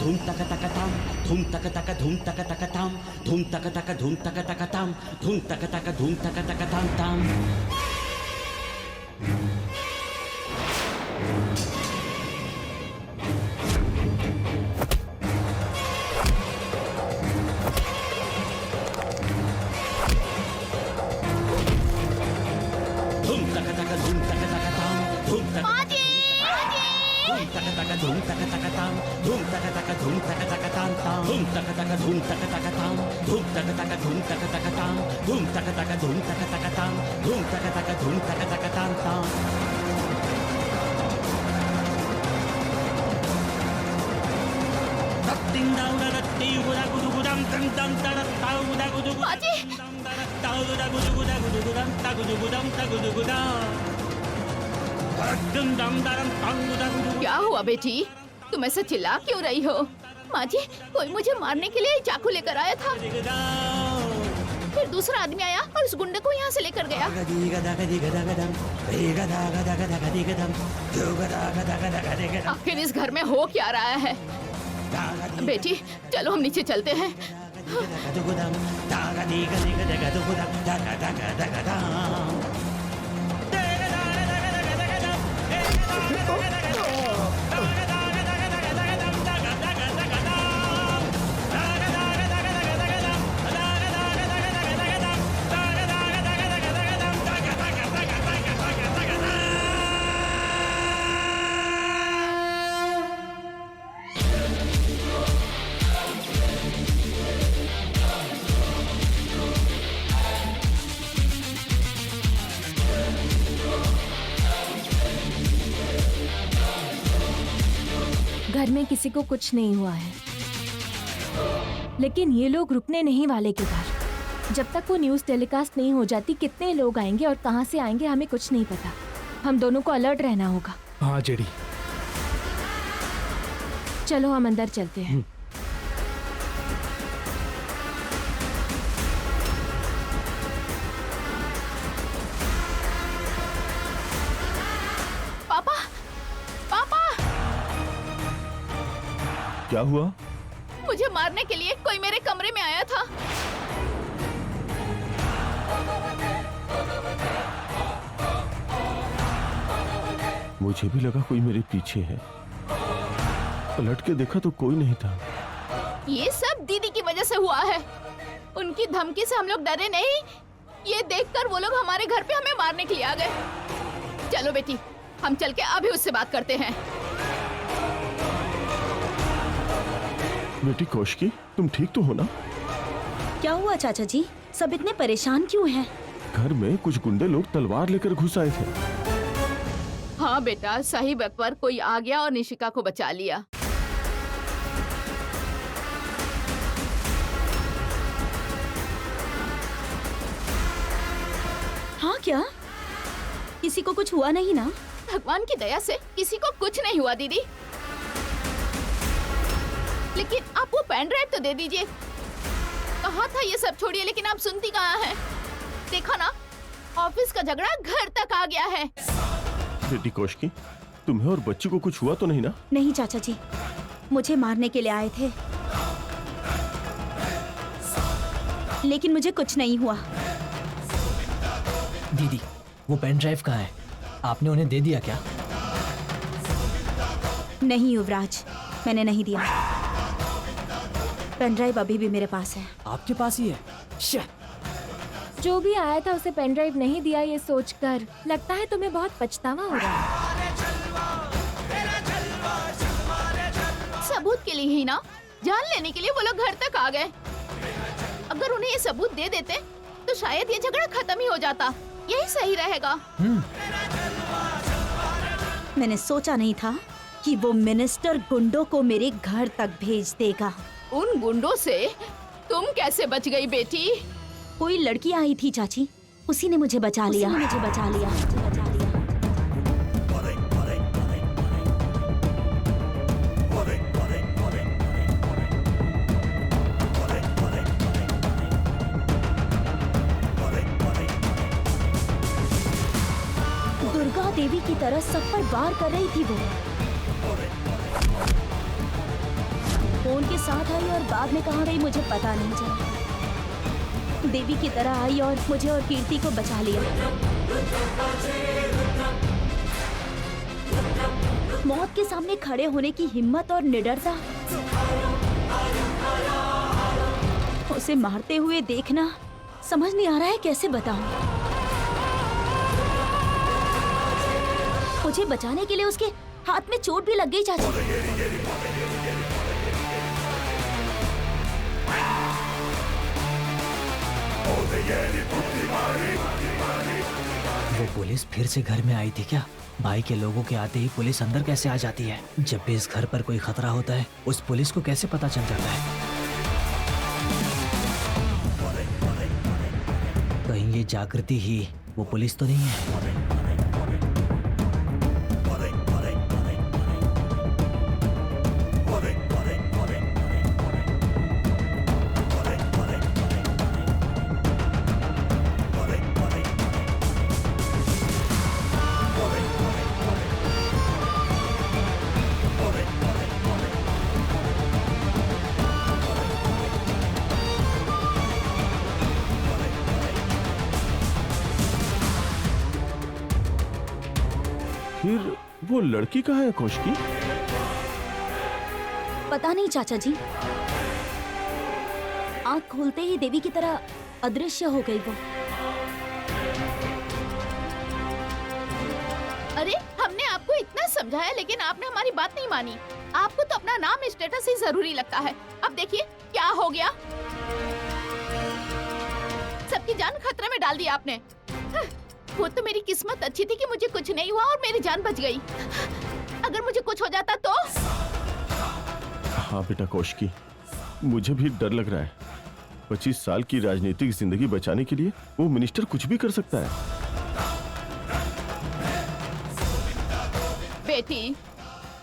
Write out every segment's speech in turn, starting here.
धूम तक तक ताम, धूम तक तक धूम तक तक ताम, धूम तक तक धूम तक तक ताम, धूम तक तक धूम तक तक ताम ताम। धूम तक तक धूम तक तक ताम, धूम तक धूम तक तक ताम, धूम तक तक धूम तक तक ताम ताम, धूम तक तक धूम तक तक ताम, धूम तक तक धूम तक तक ताम, धूम तक तक धूम तक तक ताम, धूम तक तक धूम तक तक ताम ताम। दत्तिं दाउदा दत्ति गुदा गुदु गुदम तं तं तड़त ताउदा गुदु बाजी ताउदा गुदु गुदा गुदु गुदम ता गुदु गुदम ता गुदु गुदा। क्या हुआ बेटी, तुम ऐसे चिल्ला क्यों रही हो? माँ जी, कोई मुझे मारने के लिए चाकू लेकर आया था, फिर दूसरा आदमी आया और उस गुंडे को यहाँ से लेकर गया। आखिर इस घर में हो क्या रहा है? बेटी चलो हम नीचे चलते हैं। घर में किसी को कुछ नहीं हुआ है, लेकिन ये लोग रुकने नहीं वाले के घर। जब तक वो न्यूज़ टेलीकास्ट नहीं हो जाती, कितने लोग आएंगे और कहां से आएंगे हमें कुछ नहीं पता। हम दोनों को अलर्ट रहना होगा। हाँ जेडी। चलो हम अंदर चलते हैं। पापा, पापा, क्या हुआ? मुझे मारने के लिए कोई मेरे कमरे में आया था। मुझे भी लगा कोई मेरे पीछे है, पलट के देखा तो कोई नहीं था। ये सब दीदी की वजह से हुआ है। उनकी धमकी से हम लोग डरे नहीं, ये देखकर वो लोग हमारे घर पे हमें मारने के लिए आ गए। चलो बेटी, हम चल के अभी उससे बात करते हैं। बेटी कौशिकी, तुम ठीक तो हो ना? क्या हुआ चाचा जी, सब इतने परेशान क्यों हैं? घर में कुछ गुंडे लोग तलवार लेकर घुस आए थे। हाँ बेटा, सही वक्त पर कोई आ गया और निशिका को बचा लिया। हाँ क्या? किसी को कुछ हुआ नहीं ना? भगवान की दया से किसी को कुछ नहीं हुआ दीदी। लेकिन आप वो पेन ड्राइव तो दे दीजिए। कहा था ये सब छोड़िए, लेकिन आप सुनती कहाँ हैं? देखा ना, ऑफिस का झगड़ा घर तक आ गया है। बेटी कौशिकी, तुम्हें और बच्ची को कुछ हुआ तो नहीं ना? नहीं चाचा जी, मुझे मारने के लिए आए थे, लेकिन मुझे कुछ नहीं हुआ। दीदी, वो पेन ड्राइव कहाँ है? आपने उन्हें दे दिया क्या? नहीं युवराज, मैंने नहीं दिया। पेन ड्राइव अभी भी मेरे पास है। आपके पास ही है? जो भी आया था उसे पेन ड्राइव नहीं दिया, ये सोचकर लगता है तुम्हें बहुत पछतावा हो रहा है। सबूत के लिए ही ना, जान लेने के लिए वो लोग घर तक आ गए। अगर उन्हें ये सबूत दे देते तो शायद ये झगड़ा खत्म ही हो जाता। यही सही रहेगा। मैंने सोचा नहीं था कि वो मिनिस्टर गुंडों को मेरे घर तक भेज देगा। उन गुंडों से तुम कैसे बच गई बेटी? कोई लड़की आई थी चाची, उसी ने मुझे बचा लिया। दुर्गा देवी की तरह सब पर वार कर रही थी वो। फोन के साथ आई और बाद में कहाँ गई मुझे पता नहीं चला। देवी की तरह आई और मुझे और कीर्ति को बचा लिया। मौत के सामने खड़े होने की हिम्मत और निडरता, उसे मारते हुए देखना समझ नहीं आ रहा है कैसे बताऊं। मुझे बचाने के लिए उसके हाथ में चोट भी लग गई चाची। वो पुलिस फिर से घर में आई थी क्या? भाई के लोगों के आते ही पुलिस अंदर कैसे आ जाती है? जब भी इस घर पर कोई खतरा होता है उस पुलिस को कैसे पता चल जाता है? कहीं ये जागृति ही वो पुलिस तो नहीं है? फिर वो लड़की कहाँ है कोशकी? पता नहीं चाचा जी, आँख खोलते ही देवी की तरह अदृश्य हो गई वो। अरे हमने आपको इतना समझाया लेकिन आपने हमारी बात नहीं मानी। आपको तो अपना नाम स्टेटस ही जरूरी लगता है। अब देखिए क्या हो गया, सबकी जान खतरे में डाल दिया आपने। वो तो मेरी किस्मत अच्छी थी कि मुझे कुछ नहीं हुआ और मेरी जान बच गई। अगर मुझे कुछ हो जाता तो? हाँ बेटा कोशकी, मुझे भी डर लग रहा है। 25 साल की राजनीतिक जिंदगी बचाने के लिए वो मिनिस्टर कुछ भी कर सकता है। बेटी,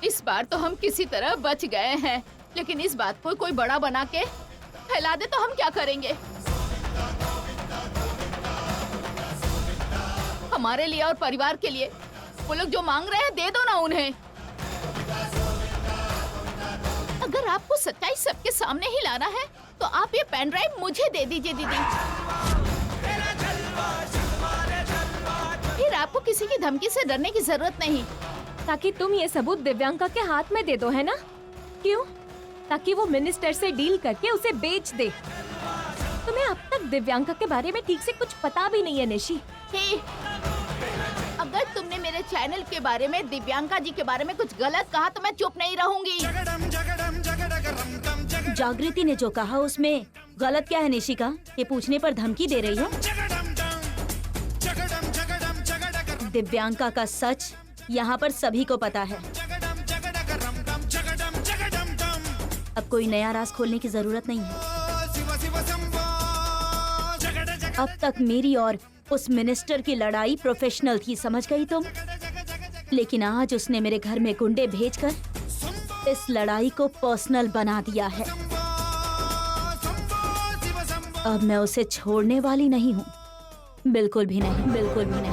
इस बार तो हम किसी तरह बच गए हैं, लेकिन इस बात को कोई बड़ा बना के फैला दे तो हम क्या करेंगे? हमारे लिए और परिवार के लिए वो लोग जो मांग रहे हैं दे दो ना उन्हें। अगर आपको सच्चाई सबके सामने ही लाना है तो आप ये पेन ड्राइव मुझे दे दीजिए दीदी। फिर आपको किसी की धमकी से डरने की जरूरत नहीं। ताकि तुम ये सबूत दिव्यांका के हाथ में दे दो, है ना? क्यों? ताकि वो मिनिस्टर से डील करके उसे बेच दे। तुम्हें अब तक दिव्यांका के बारे में ठीक से कुछ पता भी नहीं है निशी। अगर तुमने मेरे चैनल के बारे में दिव्यांका जी के बारे में कुछ गलत कहा तो मैं चुप नहीं रहूंगी। जागृति ने जो कहा उसमें गलत क्या है निशिका? ये पूछने पर धमकी दे रही हो? दिव्यांका का सच यहाँ पर सभी को पता है। अब कोई नया राज खोलने की जरूरत नहीं है। अब तक मेरी और उस मिनिस्टर की लड़ाई प्रोफेशनल थी, समझ गई तुम? लेकिन आज उसने मेरे घर में गुंडे भेजकर इस लड़ाई को पर्सनल बना दिया है। अब मैं उसे छोड़ने वाली नहीं हूँ, बिल्कुल भी नहीं, बिल्कुल भी नहीं।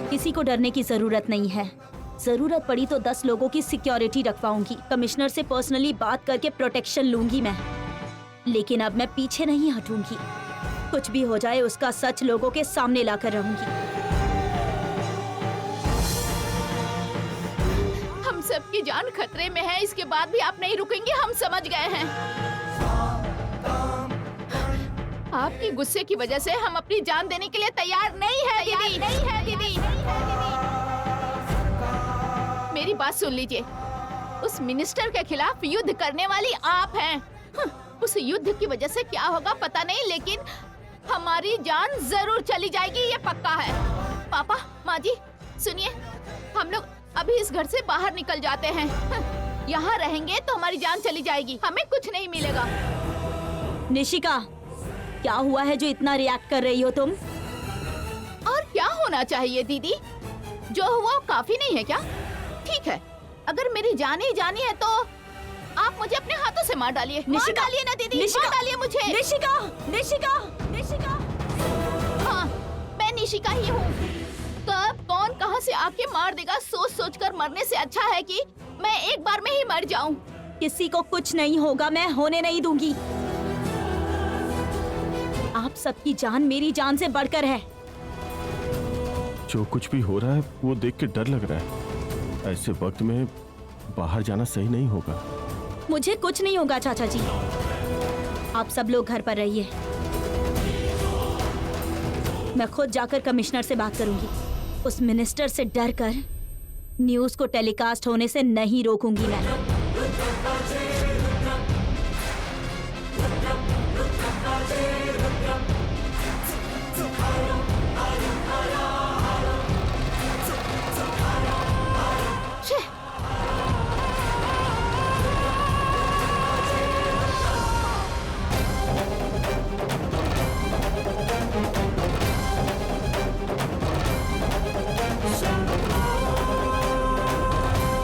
किसी को डरने की जरूरत नहीं है। जरूरत पड़ी तो 10 लोगों की सिक्योरिटी रखवाऊंगी। कमिश्नर से पर्सनली बात करके प्रोटेक्शन लूंगी मैं। लेकिन अब मैं पीछे नहीं हटूंगी। कुछ भी हो जाए उसका सच लोगों के सामने लाकर रहूंगी। हम सबकी जान खतरे में है, इसके बाद भी आप नहीं रुकेंगे, हम समझ गए हैं। आपकी गुस्से की वजह से हम अपनी जान देने के लिए तैयार नहीं है दीदी। नहीं है दीदी। मेरी बात सुन लीजिए, उस मिनिस्टर के खिलाफ युद्ध करने वाली आप हैं। उस युद्ध की वजह से क्या होगा पता नहीं, लेकिन हमारी जान जरूर चली जाएगी, ये पक्का है। पापा, माँ जी सुनिए, हम लोग अभी इस घर से बाहर निकल जाते हैं। यहाँ रहेंगे तो हमारी जान चली जाएगी, हमें कुछ नहीं मिलेगा। निशिका, क्या हुआ है जो इतना रिएक्ट कर रही हो तुम? और क्या होना चाहिए दीदी? जो हुआ काफी नहीं है क्या? ठीक है, अगर मेरी जान ही जानी है तो आप मुझे अपने हाथों से मार डालिए। मार डालिए ना दीदी, मार डालिए मुझे। निशिका, निशिका, निशिका। हाँ, मैं निशिका ही हूँ। तो अब यहाँ से आके मार देगा। सोच सोच कर मरने से अच्छा है कि मैं एक बार में ही मर जाऊं। किसी को कुछ नहीं होगा, मैं होने नहीं दूंगी। आप सबकी जान मेरी जान से बढ़कर है। जो कुछ भी हो रहा है वो देख के डर लग रहा है। ऐसे वक्त में बाहर जाना सही नहीं होगा। मुझे कुछ नहीं होगा चाचा जी, आप सब लोग घर पर रहिए। मैं खुद जाकर कमिश्नर से बात करूंगी। उस मिनिस्टर से डरकर न्यूज़ को टेलीकास्ट होने से नहीं रोकूंगी मैं।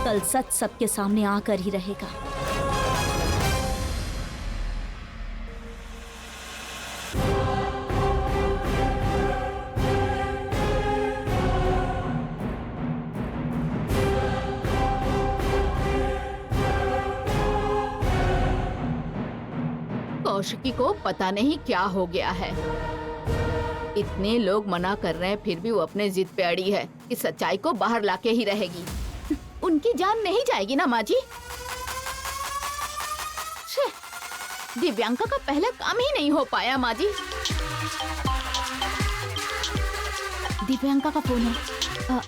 कल सच सबके सामने आकर ही रहेगा। कौशिकी को पता नहीं क्या हो गया है। इतने लोग मना कर रहे हैं फिर भी वो अपने जिद पे अड़ी है कि सच्चाई को बाहर लाके ही रहेगी। उनकी जान नहीं जाएगी ना माँ जी। दिव्यांका का पहला काम ही नहीं हो पाया माँ जी। दिव्यांका का फोन है। हाँ।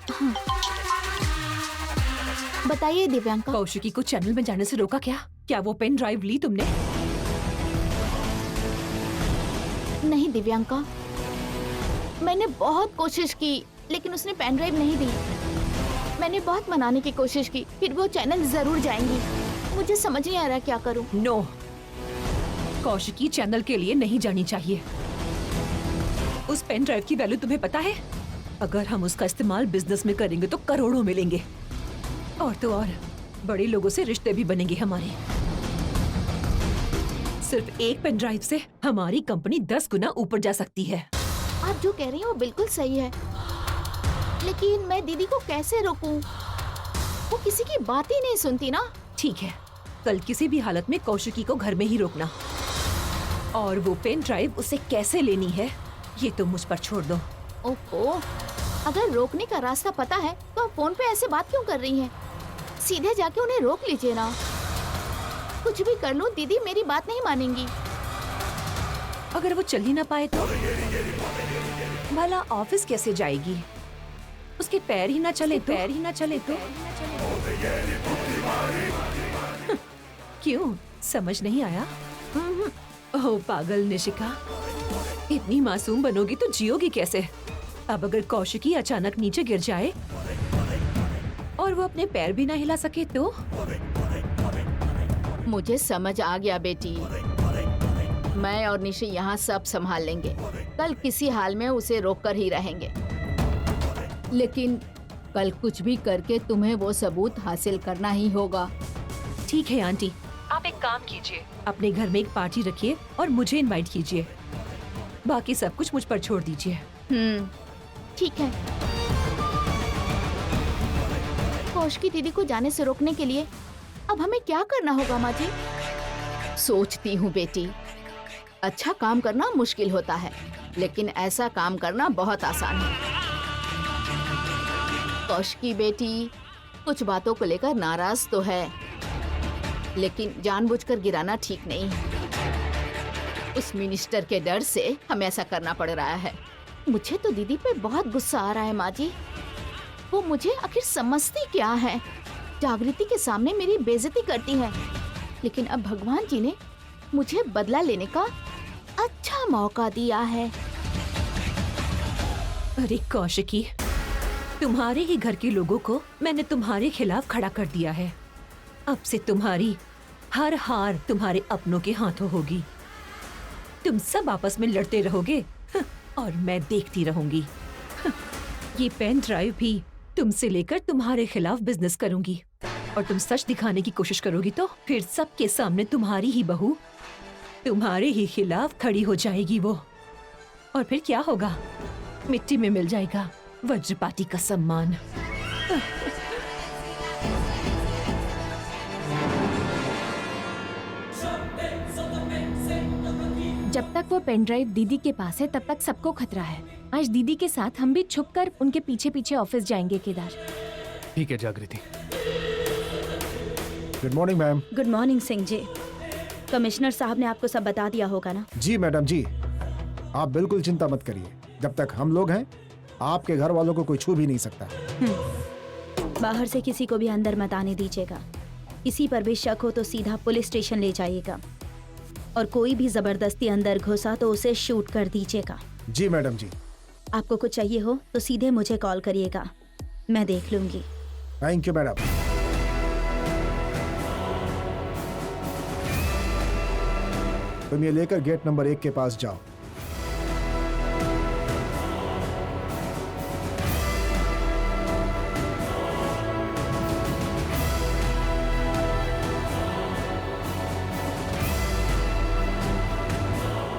बताइए दिव्यांका। कौशिकी को चैनल में जाने से रोका क्या? क्या वो पेन ड्राइव ली तुमने? नहीं दिव्यांका, मैंने बहुत कोशिश की लेकिन उसने पेन ड्राइव नहीं दी। मैंने बहुत मनाने की कोशिश की, फिर वो चैनल जरूर जाएंगी। मुझे समझ नहीं आ रहा क्या करूं। नो, कौशिकी चैनल के लिए नहीं जानी चाहिए। उस पेन ड्राइव की वैल्यू तुम्हें पता है? अगर हम उसका इस्तेमाल बिजनेस में करेंगे तो करोड़ों मिलेंगे। और तो और बड़े लोगों से रिश्ते भी बनेंगे हमारे। सिर्फ एक पेन ड्राइव से हमारी कंपनी 10 गुना ऊपर जा सकती है। आप जो कह रही हैं वो बिल्कुल सही है, लेकिन मैं दीदी को कैसे रोकूं? वो किसी की बात ही नहीं सुनती ना। ठीक है, कल किसी भी हालत में कौशिकी को घर में ही रोकना। और वो पेन ड्राइव उसे कैसे लेनी है ये तो मुझ पर छोड़ दो। ओहो, अगर रोकने का रास्ता पता है तो आप फोन पे ऐसे बात क्यों कर रही हैं? सीधे जाके उन्हें रोक लीजिए ना। कुछ भी कर लूं दीदी मेरी बात नहीं मानेंगी। अगर वो चल ही ना पाए तो? भला ऑफिस कैसे जाएगी? उसके पैर ही ना चले तो? क्यों, समझ नहीं आया? ओह पागल निशिका, इतनी मासूम बनोगी तो जियोगी कैसे? अब अगर कौशिकी अचानक नीचे गिर जाए और वो अपने पैर भी ना हिला सके तो? मुझे समझ आ गया बेटी, मैं और निशि यहाँ सब संभाल लेंगे। कल किसी हाल में उसे रोक कर ही रहेंगे, लेकिन कल कुछ भी करके तुम्हें वो सबूत हासिल करना ही होगा। ठीक है आंटी, आप एक काम कीजिए, अपने घर में एक पार्टी रखिए और मुझे इनवाइट कीजिए। बाकी सब कुछ मुझ पर छोड़ दीजिए। ठीक है। कौशिकी दीदी को जाने से रोकने के लिए अब हमें क्या करना होगा माँ जी? सोचती हूँ बेटी, अच्छा काम करना मुश्किल होता है, लेकिन ऐसा काम करना बहुत आसान है। कौशिकी बेटी कुछ बातों को लेकर नाराज तो है, लेकिन जानबूझकर गिराना ठीक नहीं है। उस मिनिस्टर के डर से हमें ऐसा करना पड़ रहा है। मुझे तो दीदी पे बहुत गुस्सा आ रहा है माँ जी। वो मुझे आखिर समझती क्या है? जागृति के सामने मेरी बेइज्जती करती है, लेकिन अब भगवान जी ने मुझे बदला लेने का अच्छा मौका दिया है। अरे कौशिकी, तुम्हारे ही घर के लोगों को मैंने तुम्हारे खिलाफ खड़ा कर दिया है। अब से तुम्हारी हर हार तुम्हारे अपनों के हाथों होगी। तुम सब आपस में लड़ते रहोगे और मैं देखती रहूंगी। ये पेन ड्राइव भी तुमसे लेकर तुम्हारे खिलाफ बिजनेस करूंगी, और तुम सच दिखाने की कोशिश करोगी तो फिर सबके सामने तुम्हारी ही बहू तुम्हारे ही खिलाफ खड़ी हो जाएगी वो। और फिर क्या होगा? मिट्टी में मिल जाएगा। वज्रपाटी का सम्मान। जब तक वो पेन ड्राइव दीदी के पास है तब तक सबको खतरा है। आज दीदी के साथ हम भी छुपकर उनके पीछे पीछे ऑफिस जाएंगे केदार। ठीक है Jagriti. Good morning ma'am. Good morning Singh ji. Commissioner साहब ने आपको सब बता दिया होगा ना? जी मैडम जी, आप बिल्कुल चिंता मत करिए। जब तक हम लोग हैं आपके घर वालों को कोई छू भी नहीं सकता। बाहर से किसी को भी अंदर मत आने दीजिएगा। किसी पर भी शक हो तो सीधा पुलिस स्टेशन ले जाइएगा, और कोई भी जबरदस्ती अंदर घुसा तो उसे शूट कर दीजिएगा। जी मैडम जी। आपको कुछ चाहिए हो तो सीधे मुझे कॉल करिएगा, मैं देख लूंगी। Thank you madam. तुम ये लेकर गेट नंबर 1 के पास जाओ।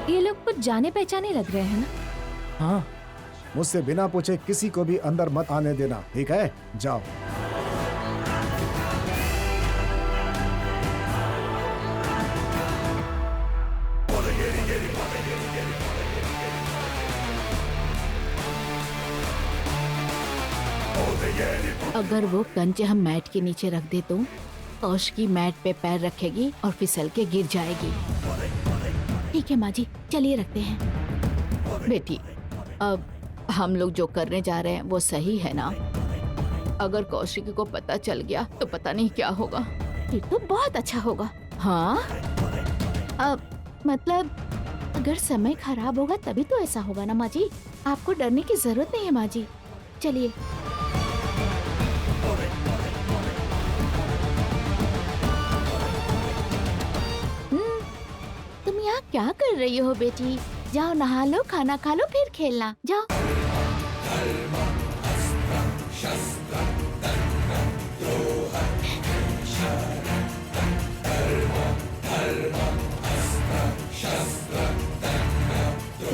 ये लोग कुछ जाने पहचाने लग रहे हैं ना? हाँ, मुझसे बिना पूछे किसी को भी अंदर मत आने देना, ठीक है? जाओ। अगर वो कंचे हम मैट के नीचे रख दे तो कौश की मैट पे पैर रखेगी और फिसल के गिर जाएगी। ठीक है माँ जी, चलिए रखते हैं। बेटी, अब हम लोग जो करने जा रहे हैं वो सही है ना? अगर कौशिक को पता चल गया तो पता नहीं क्या होगा। फिर तो बहुत अच्छा होगा। हाँ, अब मतलब अगर समय खराब होगा तभी तो ऐसा होगा ना माँ जी। आपको डरने की जरूरत नहीं है माँ जी, चलिए। तुम यहाँ क्या कर रही हो बेटी? जाओ नहा लो, खाना खा लो, फिर खेलना। जाओ।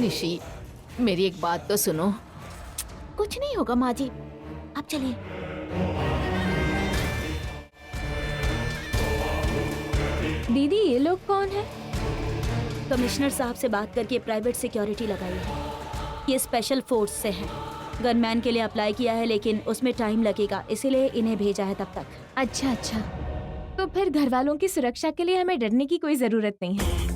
ऋषि, मेरी एक बात तो सुनो। कुछ नहीं होगा माँ जी, आप चलिए। दीदी ये लोग कौन है? कमिश्नर साहब से बात करके प्राइवेट सिक्योरिटी लगाई है। ये स्पेशल फोर्स से है। गनमैन के लिए अप्लाई किया है लेकिन उसमें टाइम लगेगा, इसीलिए इन्हें भेजा है तब तक। अच्छा अच्छा, तो फिर घर वालों की सुरक्षा के लिए हमें डरने की कोई जरूरत नहीं है।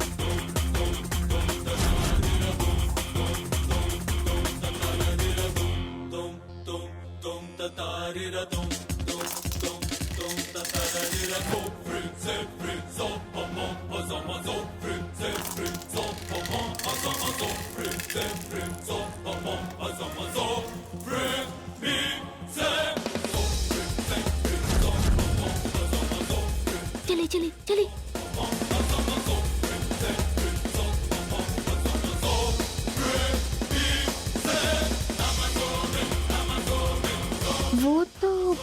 चलिए चलिए चलिए। वो तो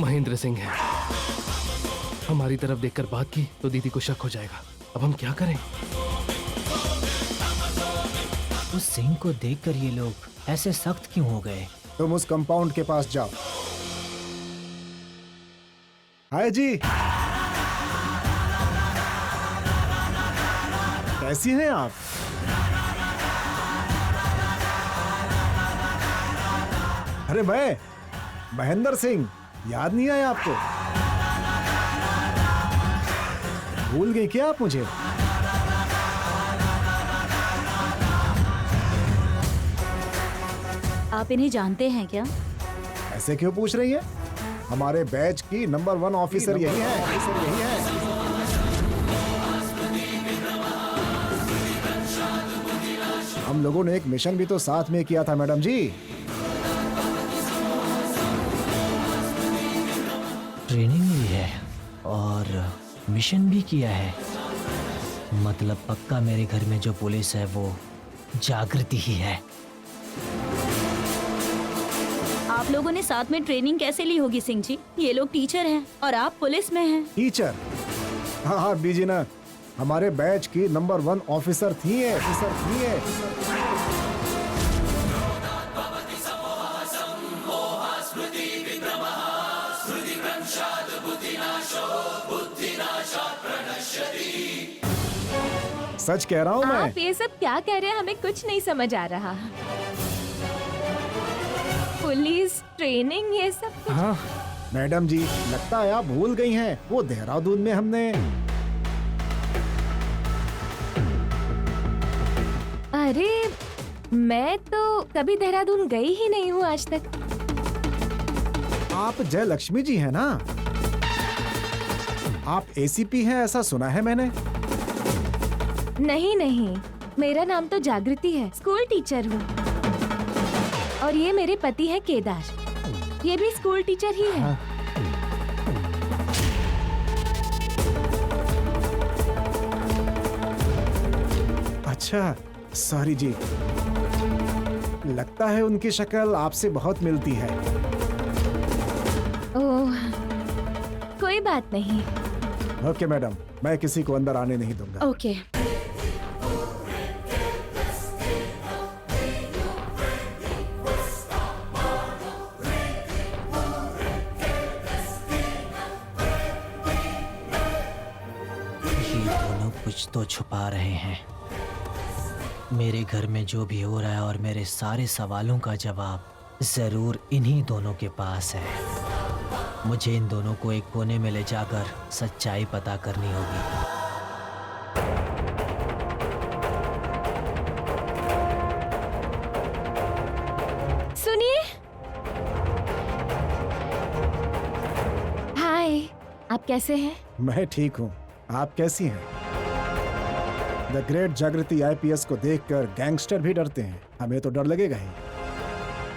महेंद्र सिंह है। हमारी तरफ देखकर बात की तो दीदी को शक हो जाएगा। अब हम क्या करें? उस सिंह को देखकर ये लोग ऐसे सख्त क्यों हो गए? तुम उस कंपाउंड के पास जाओ। हाय जी, कैसी हैं आप? अरे मैं महेंद्र सिंह, याद नहीं आया आपको? भूल गई क्या आप मुझे? आप इन्हें जानते हैं क्या? ऐसे क्यों पूछ रही हैं? हमारे बैच की नंबर 1 ऑफिसर यही है। हम लोगों ने एक मिशन भी तो साथ में किया था मैडम जी। ट्रेनिंग ली है और मिशन भी किया है। मतलब पक्का मेरे घर में जो पुलिस है वो जागृति ही है। आप लोगों ने साथ में ट्रेनिंग कैसे ली होगी सिंह जी? ये लोग टीचर हैं और आप पुलिस में हैं। टीचर? हाँ बीजी ना, हमारे बैच की नंबर 1 ऑफिसर थी ये। सच कह रहा हूँ मैं। आप ये सब क्या कह रहे हैं, हमें कुछ नहीं समझ आ रहा। पुलिस ट्रेनिंग ये सब कुछ? हाँ मैडम जी, लगता है आप भूल गई हैं, वो देहरादून में हमने। अरे मैं तो कभी देहरादून गई ही नहीं हूँ आज तक। आप जय लक्ष्मी जी हैं ना? आप एसीपी हैं ऐसा सुना है मैंने। नहीं नहीं, मेरा नाम तो जागृति है, स्कूल टीचर हूँ। और ये मेरे पति हैं केदार, ये भी स्कूल टीचर ही है। अच्छा, सॉरी जी, लगता है उनकी शक्ल आपसे बहुत मिलती है। ओह, कोई बात नहीं। ओके मैडम, मैं किसी को अंदर आने नहीं दूंगा। ओके। ये दोनों कुछ तो छुपा रहे हैं। मेरे घर में जो भी हो रहा है और मेरे सारे सवालों का जवाब जरूर इन्हीं दोनों के पास है। मुझे इन दोनों को एक कोने में ले जाकर सच्चाई पता करनी होगी। सुनिए। हाय, आप कैसे हैं? मैं ठीक हूँ, आप कैसी हैं? द ग्रेट जागृति आईपीएस को देखकर गैंगस्टर भी डरते हैं, हमें तो डर लगेगा ही।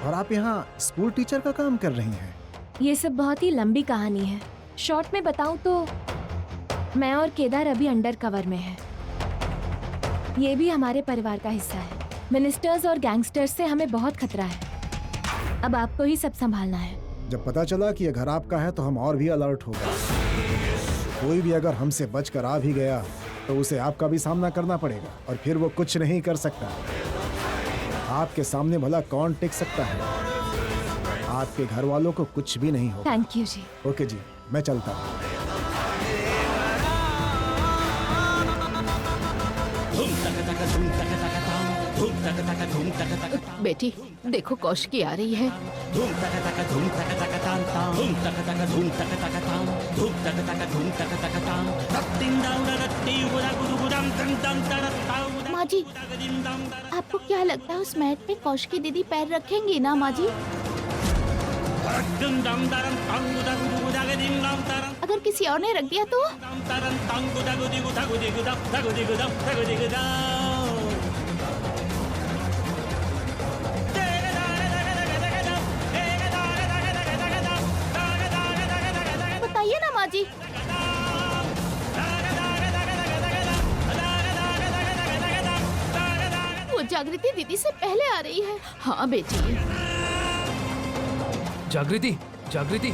और आप यहाँ स्कूल टीचर का काम कर रही हैं। ये सब बहुत ही लंबी कहानी है। शॉर्ट में बताऊं तो मैं और केदार अभी अंडर कवर में हैं। ये भी हमारे परिवार का हिस्सा है। मिनिस्टर्स और गैंगस्टर्स से हमें बहुत खतरा है। अब आपको ही सब संभालना है। जब पता चला कि ये घर आपका है तो हम और भी अलर्ट हो गए। कोई भी अगर हमसे बचकर आ भी गया तो उसे आपका भी सामना करना पड़ेगा और फिर वो कुछ नहीं कर सकता। आपके सामने भला कौन टिक सकता है? आपके घर वालों को कुछ भी नहीं होगा। थैंक यू जी। ओके जी, मैं चलता हूँ। धूम तक तक धूम तक तक ताम, धूम तक तक धूम तक तक ताम, बेटी देखो कौशिकी आ रही है। धूम तक तक धूम तक तक ताम ताम, धूम तक तक धूम तक तक ताम, धूम तक तक धूम तक तक ताम। रत्तिं दाउडा रत्ति उदा गुदु गुदम तं तं तरत्ता उदा माँ जी, गुदिम दम दर। आपको क्या लगता है उस मैट पे कौशिकी दीदी पैर रखेंगी ना माँ जी? रत्तिं दम दरं तं उदा गुदु गुदा गदिम दम तरं अगर किसी और ने रख दिया तो? दम तरं तं गुदा गुदि गुदा गुदि गुदम तगुदि गुदम तगुदि गुदम। बताइए ना माँ जी। वो जागृति दीदी से पहले आ रही है। हाँ बेटी। जागृति, जागृति,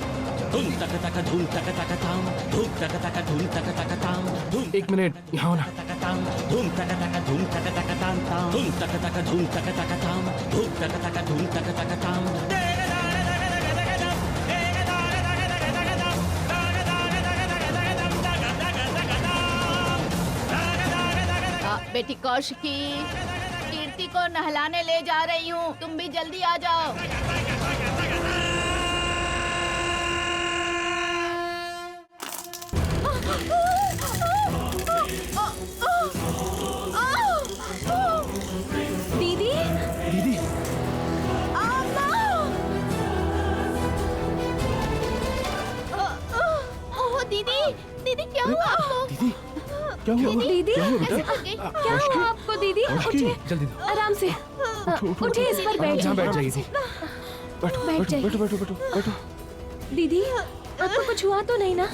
धूम तक तक धूम तक तक ताम, धूम तक तक धूम तक तक ताम, धूम एक मिनट यहाँ हो ना। तक ताम, धूम तक तक धूम तक तक ताम ताम, धूम तक तक धूम तक तक ताम, धूम तक तक धूम तक तक ताम। बेटी कौशिकी, कीर्ति को नहलाने ले जा रही हूँ, तुम भी जल्दी आ जाओ। दीदी, दीदी, ओह दीदी, दीदी क्या हुआ आपको? दीदी, क्या हुआ? दीदी, क्या हुआ बेटा? ऐसे कर गई? क्या हुआ आपको दीदी? उठिए, जल्दी दो। आराम से। उठिए, इस पर बैठ यहाँ बैठ जाइए। जाइए थी। बैठ जाइए। बैठो बैठो बैठो बैठो। दीदी, आपको कुछ हुआ तो नहीं ना?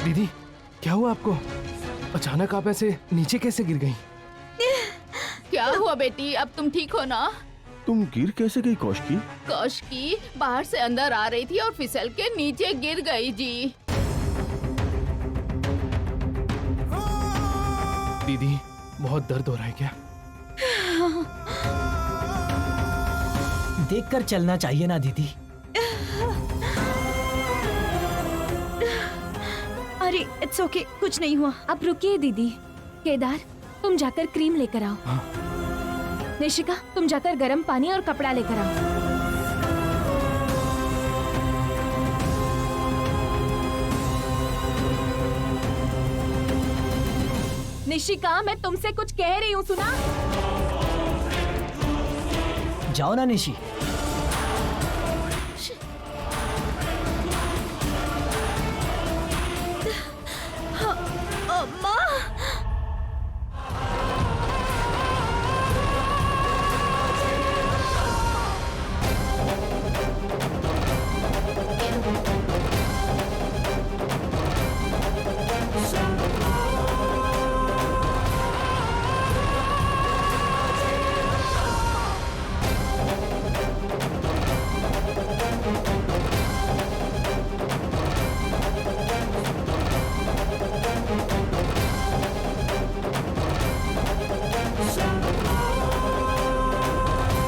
दीदी, क्या हुआ आपको? अचानक आप ऐसे नीचे कैसे गिर गई? क्या हुआ बेटी, अब तुम ठीक हो ना? तुम गिर कैसे गई कौशिकी? कौशिकी बाहर से अंदर आ रही थी और फिसल के नीचे गिर गई जी। दीदी बहुत दर्द हो रहा है क्या? देखकर चलना चाहिए ना दीदी। अरे इट्स ओके, कुछ नहीं हुआ। आप रुकिए दीदी। केदार, तुम जाकर क्रीम लेकर आओ। हाँ। निशिका, तुम जाकर गर्म पानी और कपड़ा लेकर आओ। निशिका, मैं तुमसे कुछ कह रही हूँ, सुना? जाओ ना निशी।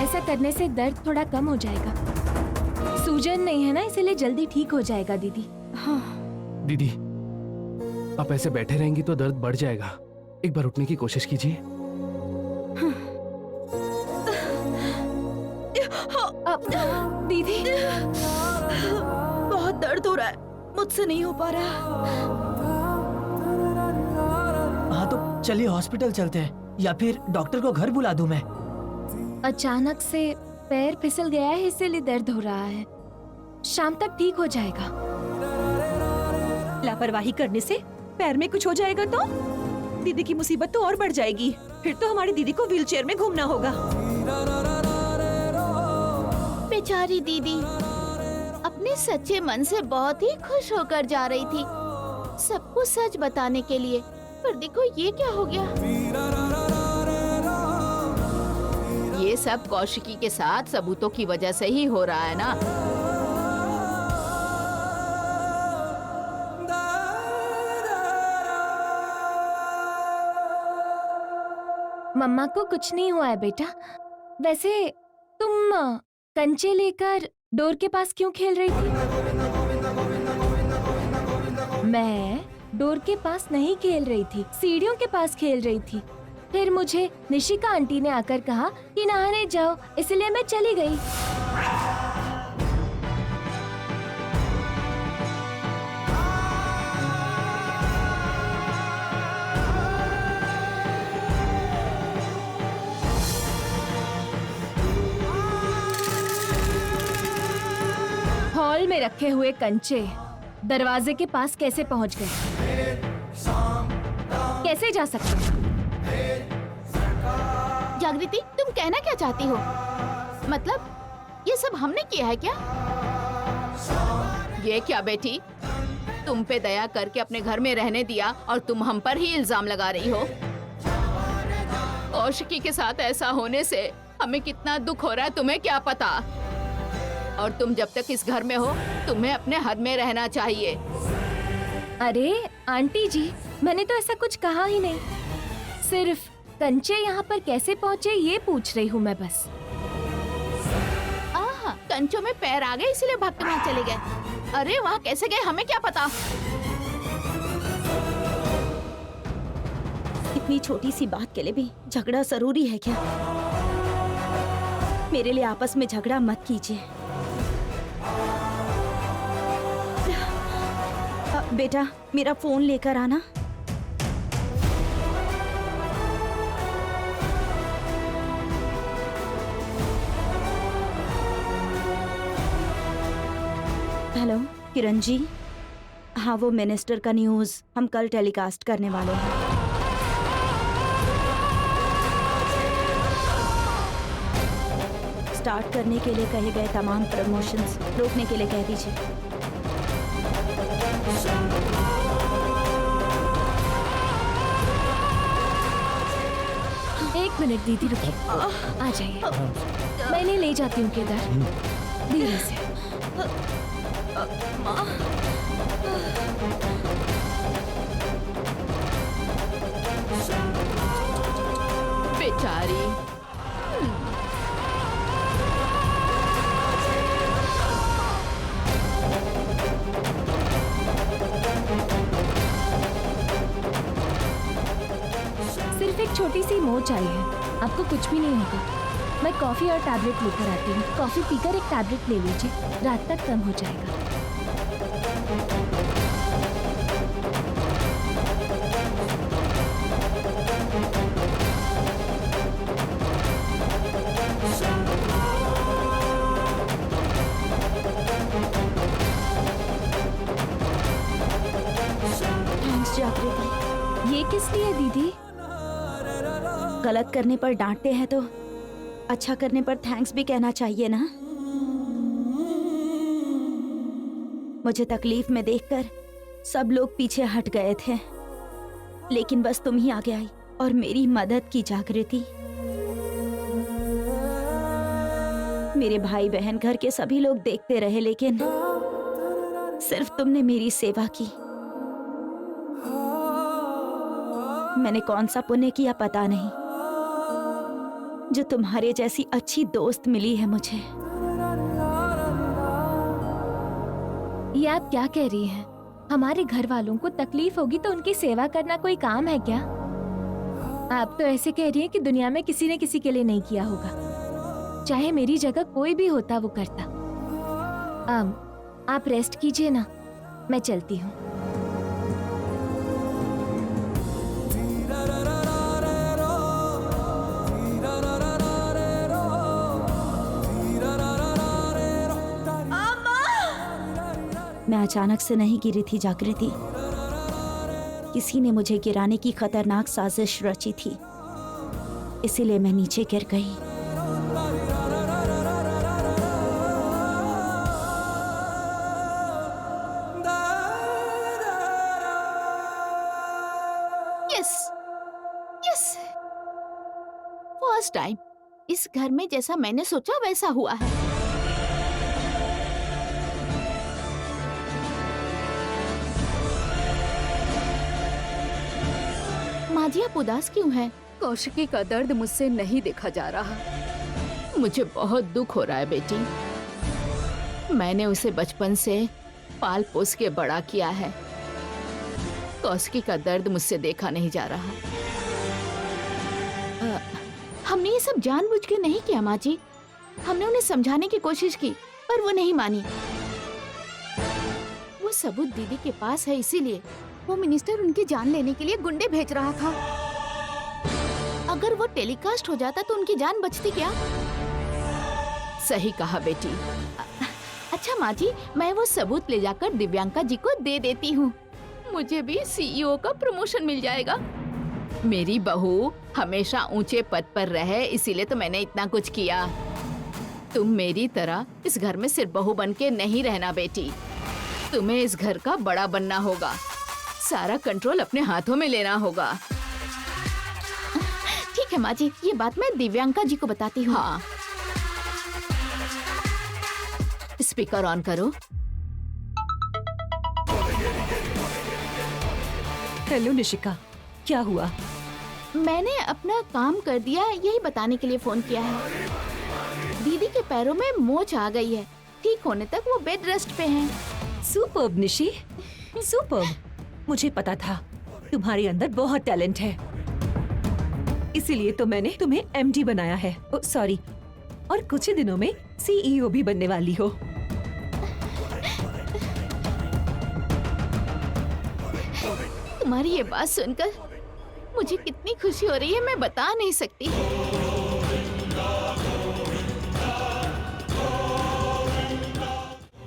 ऐसा करने से दर्द थोड़ा कम हो जाएगा। सूजन नहीं है ना, इसीलिए जल्दी ठीक हो जाएगा दीदी। दीदी आप ऐसे बैठे रहेंगी तो दर्द बढ़ जाएगा। एक बार उठने की कोशिश कीजिए। दीदी बहुत दर्द हो रहा है, मुझसे नहीं हो पा रहा। हाँ तो चलिए हॉस्पिटल चलते हैं, या फिर डॉक्टर को घर बुला दूं मैं। अचानक से पैर फिसल गया है, इसीलिए दर्द हो रहा है। शाम तक ठीक हो जाएगा। लापरवाही करने से पैर में कुछ हो जाएगा तो दीदी की मुसीबत तो और बढ़ जाएगी। फिर तो हमारी दीदी को व्हीलचेयर में घूमना होगा। बेचारी दीदी अपने सच्चे मन से बहुत ही खुश होकर जा रही थी सबको सच बताने के लिए, पर देखो ये क्या हो गया। ये सब कौशिकी के साथ सबूतों की वजह से ही हो रहा है ना। मम्मा को कुछ नहीं हुआ है बेटा। वैसे तुम कंचे लेकर डोर के पास क्यों खेल रही थी? मैं डोर के पास नहीं खेल रही थी, सीढ़ियों के पास खेल रही थी। फिर मुझे निशिका आंटी ने आकर कहा कि नहाने जाओ, इसलिए मैं चली गई। हॉल में रखे हुए कंचे दरवाजे के पास कैसे पहुंच गए? कैसे जा सकते? जागृति, तुम कहना क्या चाहती हो? मतलब ये सब हमने किया है क्या? ये क्या बेटी, तुम पे दया करके अपने घर में रहने दिया और तुम हम पर ही इल्जाम लगा रही हो। कौशिकी के साथ ऐसा होने से हमें कितना दुख हो रहा है तुम्हें क्या पता। और तुम जब तक इस घर में हो तुम्हें अपने हद में रहना चाहिए। अरे आंटी जी, मैंने तो ऐसा कुछ कहा ही नहीं। सिर्फ कंचे यहाँ पर कैसे पहुँचे ये पूछ रही हूँ मैं बस। आहा, कंचों में पैर आ गए इसलिए भाग कर वहाँ चले गए। अरे वहाँ कैसे गए हमें क्या पता। इतनी छोटी सी बात के लिए भी झगड़ा जरूरी है क्या? मेरे लिए आपस में झगड़ा मत कीजिए। बेटा मेरा फोन लेकर आना। हेलो किरण जी, हाँ वो मिनिस्टर का न्यूज़ हम कल टेलीकास्ट करने वाले हैं। स्टार्ट करने के लिए कहे गए तमाम प्रमोशंस रोकने के लिए कह दीजिए। एक मिनट दीदी रुकिए, आ जाइए। मैं इन्हें ले जाती हूँ केदार, धीरे से। बेचारी। सिर्फ एक छोटी सी मोच आई है, आपको कुछ भी नहीं होगा। मैं कॉफी और टैबलेट लेकर आती हूँ। कॉफी पीकर एक टैबलेट ले लीजिए, रात तक कम हो जाएगा। थैंक्स जागृति। ये किस लिए दीदी? गलत करने पर डांटते हैं तो अच्छा करने पर थैंक्स भी कहना चाहिए ना। मुझे तकलीफ में देखकर सब लोग पीछे हट गए थे, लेकिन बस तुम ही आगे आई और मेरी मदद की जागृति। मेरे भाई बहन घर के सभी लोग देखते रहे, लेकिन सिर्फ तुमने मेरी सेवा की। मैंने कौन सा पुण्य किया पता नहीं, जो तुम्हारे जैसी अच्छी दोस्त मिली है मुझे। ये आप क्या कह रही हैं? हमारे घर वालों को तकलीफ होगी तो उनकी सेवा करना कोई काम है क्या? आप तो ऐसे कह रही हैं कि दुनिया में किसी ने किसी के लिए नहीं किया होगा। चाहे मेरी जगह कोई भी होता वो करता। आप रेस्ट कीजिए ना, मैं चलती हूँ। मैं अचानक से नहीं गिरी थी जागृति, किसी ने मुझे गिराने की खतरनाक साजिश रची थी, इसीलिए मैं नीचे गिर गई। यस यस, फर्स्ट टाइम इस घर में जैसा मैंने सोचा वैसा हुआ है। माँ जी आप उदास क्यों हैं? कौशिकी का दर्द मुझसे नहीं देखा जा रहा। मुझे बहुत दुख हो रहा है बेटी। मैंने उसे बचपन से पाल पोस के बड़ा किया है। कौशिकी का दर्द मुझसे देखा नहीं जा रहा। हमने ये सब जानबूझ के नहीं किया माँ जी। हमने उन्हें समझाने की कोशिश की पर वो नहीं मानी। वो सबूत दीदी के पास है, इसीलिए वो मिनिस्टर उनकी जान लेने के लिए गुंडे भेज रहा था। अगर वो टेलीकास्ट हो जाता तो उनकी जान बचती क्या? सही कहा बेटी। अच्छा माँ जी, मैं वो सबूत ले जाकर दिव्यांका जी को दे देती हूँ। मुझे भी सीईओ का प्रमोशन मिल जाएगा। मेरी बहू हमेशा ऊंचे पद पर रहे, इसीलिए तो मैंने इतना कुछ किया। तुम मेरी तरह इस घर में सिर्फ बहू बन के नहीं रहना बेटी। तुम्हें इस घर का बड़ा बनना होगा, सारा कंट्रोल अपने हाथों में लेना होगा। ठीक है माँ जी, ये बात मैं दिव्यांका जी को बताती हूँ। हाँ, स्पीकर ऑन करो। हेलो निशिका, क्या हुआ? मैंने अपना काम कर दिया, यही बताने के लिए फोन किया है। दीदी के पैरों में मोच आ गई है, ठीक होने तक वो बेड रेस्ट पे हैं। Superb Nishi, superb. मुझे पता था तुम्हारे अंदर बहुत टैलेंट है, इसीलिए तो मैंने तुम्हें एमडी बनाया है। सॉरी, और कुछ ही दिनों में सीईओ भी बनने वाली हो। तुम्हारी ये बात सुनकर मुझे कितनी खुशी हो रही है, मैं बता नहीं सकती।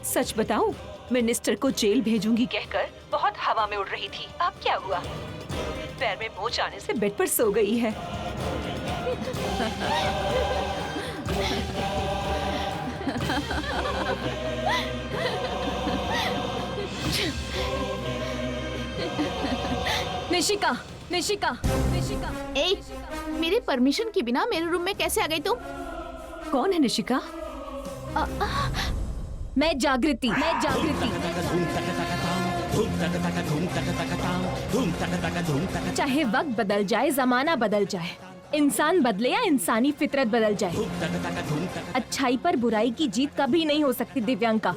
सच बताऊं, मिनिस्टर को जेल भेजूंगी कहकर बहुत हवा में उड़ रही थी। अब क्या हुआ? पैर में मोच आने से बेड पर सो गई है। निशिका, निशिका, निशिका। ए, मेरे परमिशन के बिना मेरे रूम में कैसे आ गई तुम? कौन है निशिका? मैं जागृति, मैं जागृति। चाहे वक्त बदल जाए, जमाना बदल जाए, इंसान बदले या इंसानी फितरत बदल जाए, अच्छाई पर बुराई की जीत कभी नहीं हो सकती दिव्यांका।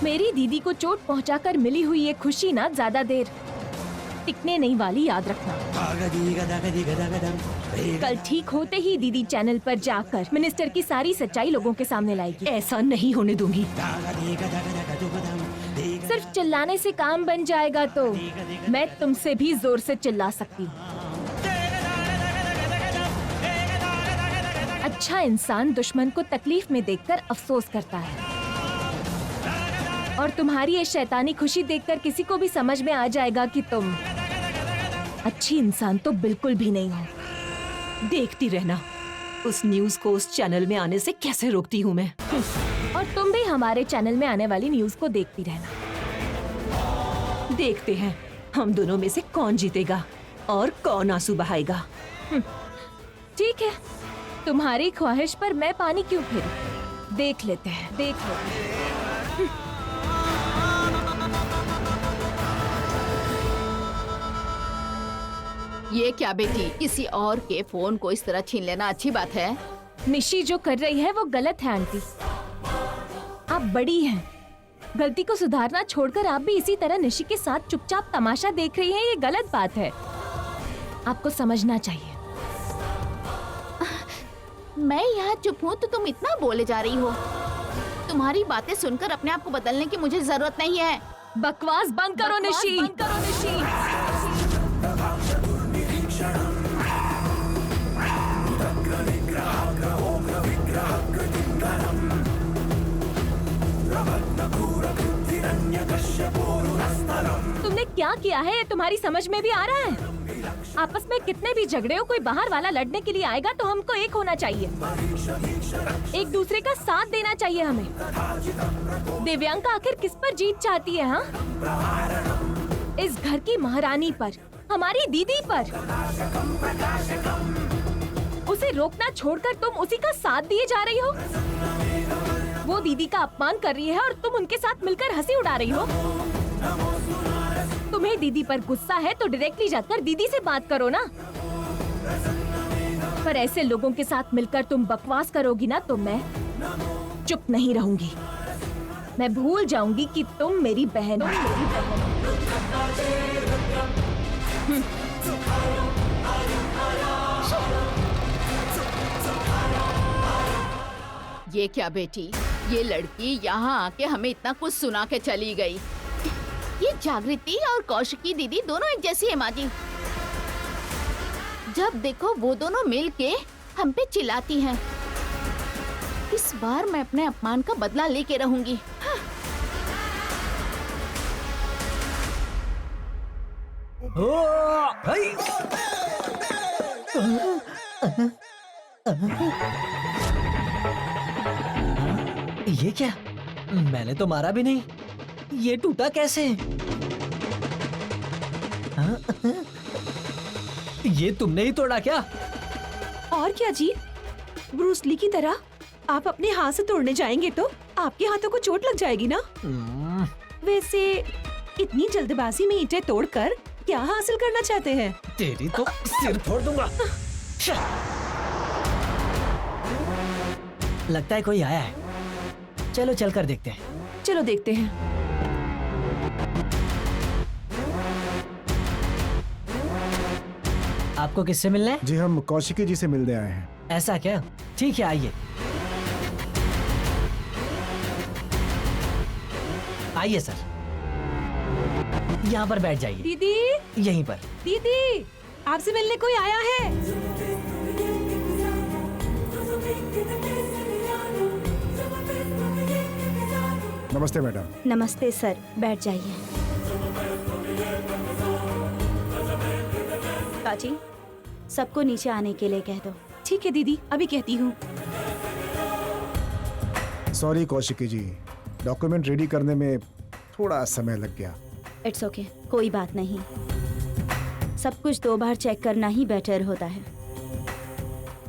मेरी दीदी को चोट पहुंचाकर मिली हुई ये खुशी ना ज्यादा देर टिकने नहीं वाली, याद रखना। कल ठीक होते ही दीदी चैनल पर जाकर मिनिस्टर की सारी सच्चाई लोगों के सामने लाएगी। ऐसा नहीं होने दूंगी। सिर्फ चिल्लाने से काम बन जाएगा तो मैं तुमसे भी जोर से चिल्ला सकती हूँ। अच्छा इंसान दुश्मन को तकलीफ में देखकर अफसोस करता है, और तुम्हारी ये शैतानी खुशी देखकर किसी को भी समझ में आ जाएगा कि तुम अच्छी इंसान तो बिल्कुल भी नहीं हो। देखती रहना उस न्यूज को उस चैनल में आने से कैसे रोकती हूँ मैं। और तुम भी हमारे चैनल में आने वाली न्यूज को देखती रहना। देखते हैं हम दोनों में से कौन जीतेगा और कौन आंसू बहाएगा। ठीक है, तुम्हारी ख्वाहिश पर मैं पानी क्यों फेरूं? देख लेते हैं, देख लेते हैं। ये क्या बेटी, किसी और के फोन को इस तरह छीन लेना अच्छी बात है? निशी जो कर रही है वो गलत है आंटी। आप बड़ी हैं, गलती को सुधारना छोड़कर आप भी इसी तरह निशी के साथ चुपचाप तमाशा देख रही हैं, ये गलत बात है। आपको समझना चाहिए। मैं यहाँ चुप हूँ तो तुम इतना बोले जा रही हो। तुम्हारी बातें सुनकर अपने आप को बदलने की मुझे जरूरत नहीं है। बकवास बंद करो निशी, बंद करो निशी। तुमने क्या किया है ये तुम्हारी समझ में भी आ रहा है? आपस में कितने भी झगड़े हो, कोई बाहर वाला लड़ने के लिए आएगा तो हमको एक होना चाहिए, एक दूसरे का साथ देना चाहिए हमें। दिव्यांका आखिर किस पर जीत चाहती है? हाँ, इस घर की महारानी पर, हमारी दीदी पर। उसे रोकना छोड़कर तुम उसी का साथ दिए जा रही हो। वो दीदी का अपमान कर रही है और तुम उनके साथ मिलकर हंसी उड़ा रही हो। तुम्हें दीदी पर गुस्सा है तो डायरेक्टली जाकर दीदी से बात करो ना। पर ऐसे लोगों के साथ मिलकर तुम बकवास करोगी ना तो मैं चुप नहीं रहूंगी। मैं भूल जाऊंगी कि तुम मेरी बहन हो। ये क्या बेटी, ये लड़की यहाँ आके हमें इतना कुछ सुना के चली गई। ये जागृति और कौशिकी दीदी दोनों एक जैसी है माँ जी। जब देखो वो दोनों मिलके हम पे चिल्लाती हैं। इस बार मैं अपने अपमान का बदला लेके रहूंगी। हाँ। ये क्या? मैंने तो मारा भी नहीं, ये टूटा कैसे? हाँ? ये तुमने ही तोड़ा क्या? और क्या जी, ब्रूस ली की तरह आप अपने हाथ से तोड़ने जाएंगे तो आपके हाथों को चोट लग जाएगी ना। वैसे इतनी जल्दबाजी में ईंटें तोड़कर क्या हासिल करना चाहते हैं? तेरी तो सिर फोड़ दूंगा। लगता है कोई आया है। चलो चलकर देखते हैं। चलो देखते हैं। आपको किससे मिलना है? जी हम कौशिकी जी से मिलने आए हैं। ऐसा क्या? ठीक है, आइए आइए सर, यहाँ पर बैठ जाइए। दीदी, यहीं पर। दीदी, आपसे मिलने कोई आया है। नमस्ते मैडम। नमस्ते सर, बैठ जाइए। काची, सबको नीचे आने के लिए कह दो। ठीक है दीदी, अभी कहती हूँ। सॉरी कौशिकी जी, डॉक्यूमेंट रेडी करने में थोड़ा समय लग गया। इट्स ओके, कोई बात नहीं। सब कुछ 2 बार चेक करना ही बेटर होता है।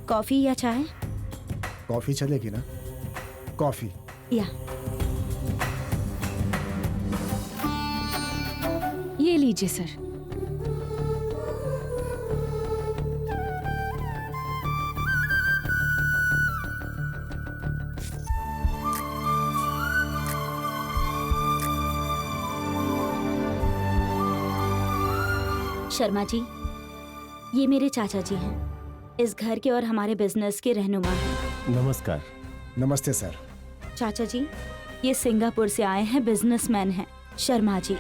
कॉफी या चाय? कॉफी चलेगी ना? कॉफी। या ये लीजिए सर। शर्मा जी, ये मेरे चाचा जी हैं। इस घर के और हमारे बिजनेस के रहनुमा हैं। नमस्कार। नमस्ते सर। चाचा जी, ये सिंगापुर से आए हैं, बिजनेसमैन हैं, शर्मा जी।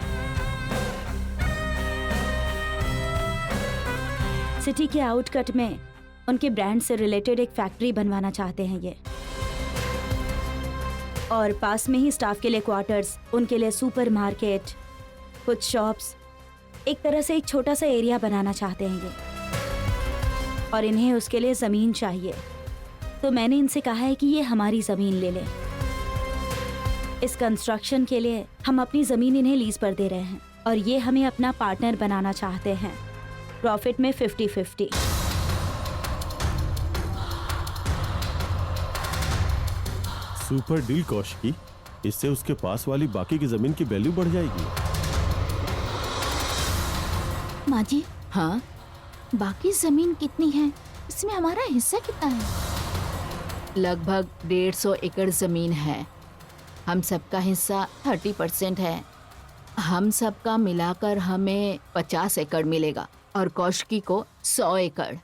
सिटी के आउटकट में उनके ब्रांड से रिलेटेड एक फैक्ट्री बनवाना चाहते हैं ये, और पास में ही स्टाफ के लिए क्वार्टर्स, उनके लिए सुपरमार्केट, कुछ शॉप्स, एक तरह से एक छोटा सा एरिया बनाना चाहते हैं ये, और इन्हें उसके लिए जमीन चाहिए। तो मैंने इनसे कहा है कि ये हमारी जमीन ले लें। इस कंस्ट्रक्शन के लिए हम अपनी जमीन इन्हें लीज पर दे रहे हैं, और ये हमें अपना पार्टनर बनाना चाहते हैं, प्रॉफिट में 50-50। सुपर डील कौशिकी, इससे उसके पास वाली बाकी की जमीन की वैल्यू बढ़ जाएगी। माँ जी, हाँ, बाकी जमीन कितनी है? इसमें हमारा हिस्सा कितना है? लगभग 150 एकड़ जमीन है। हम सबका हिस्सा 30% है। हम सबका मिलाकर हमें 50 एकड़ मिलेगा, और कौशिकी को 100 एकड़।